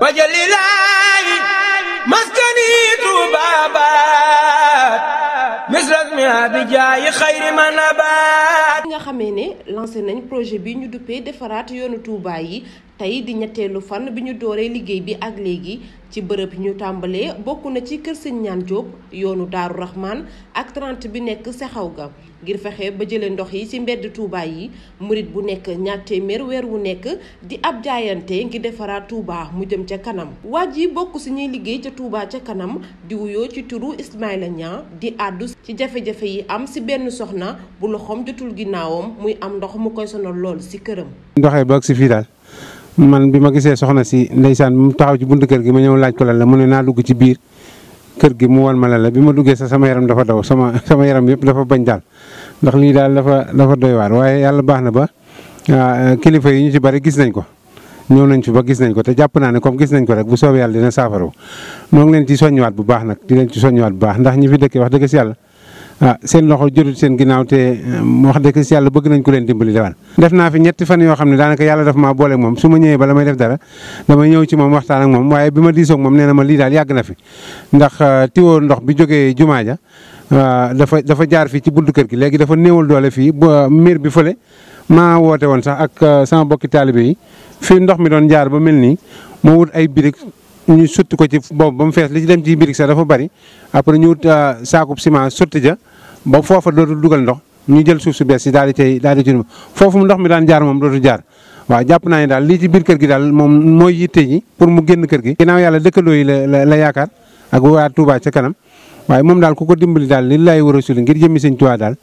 wajalilaahi maskani tuubaabaat misrasmi abijaayi xayri manabaat nga xamee ne lancé nañ projet bi ñu duppee defaraat yoonu Touba yi tey di ñetteelu fan bi ñu dooree liggéey bi ak léegi ci bërëb ñu tàmbalee bokk na ci kër Sëñ Ñaan Jóob yoonu Daaru Rahman ak 30 bi nekk Sexaw ga ngir fexe ba jëlee ndox yi ci mbedd Touba yi murit bu nekk ñaar téeméer weer wu nekk di ab jaayante ngir defaraat Touba mu jëm ca kanam. waa ji bokk si ñuy liggéey ca Touba ca kanam di wuyoo ci turu Ismaïla Niang di àddu ci jafe-jafe yi am si benn soxna bu loxoom jotul ginnaawam muy am ndox mu koy sonal lool si këram. ndoxee ba ak si fii daal man bi ma gisee soxna si ndeysaan mu taxaw ci buntu kër gi ma ñëw laaj ko lan la mu ne naa dugg ci biir kër gi mu wan ma la bi ma duggee sax sama yaram dafa daw sama yaram yëpp dafa bañ daal ndax lii daal dafa doy waar waaye yàlla baax na ba kilifa yi ñu ci bari gis nañ ko ñëw nañ fi ba gis nañ ko te jàpp naa ne comme gis nañ ko rek bu soobee yàlla dina saafaru noo ngi leen ci soññiwaat bu baax nag di leen ci soññiwaat bu baax ndax ñi fi dëkkee wax dëgg si yàlla seen loxo jotut seen ginnaaw te wax dëgg si yàlla bëgg nañ ko leen dimbali dewaan def naa fi ñetti fan yoo xam ne daanaka yàlla daf maa boole moom su ma ñëwee bala may def dara damay ñëw ci moom waxtaan ak moom waaye bi ma diisoog moom nee na ma lii daal yàgg na fi ndax tiwo ndox bi jógee jumaa ja dafa jaar fii ci buntu kër gi léegi dafa néewal doole fii ba miir bi fële maa woote woon sax ak sama bokki taalibe yi fii ndox mi doon jaar ba mel nii moo wut ay birig ñu sotti ko ci boobu ba mu fees li ci dem ci birig sax dafa bari après ñu wut saakub ciment sotti ja ba foofa dootul dugal ndox ñu jël suuf su bees yi daal di ci foofu ndox mi daan jaar moom dootul jaar waaw jàpp naa ne daal lii ci biir kër gi daal moom mooy yitte ji pour mu génn kër gi. ginnaaw yàlla dëkkandoo yi la yaakaar ak waa Touba ca kanam waaye moom daal ku ko dimbali daal li lay war a suli ngir jëmmi Sëñ Tuubaa daal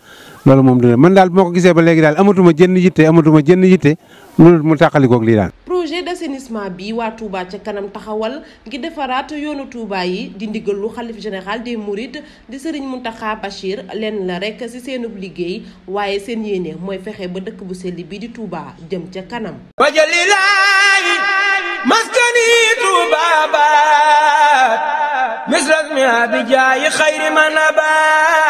loolu moom dina man daal bu ma ko gisee ba léegi daal amatuma jënn yitte loolu mu tàqalikoog lii daal. projet d'assainissement bi waa Touba ca kanam taxawal ngir defaraat yoonu Touba yi di ndigalu xalif général des Mourides di Serigne Mountakha Bachir lenn la rek ci seenub liggéey waaye seen yéene mooy fexe ba dëkk bu sell bi di Touba jëm ca kanam. wajalilaahi maskani tuubaabaat misrasmi abijaayi xayri manabaat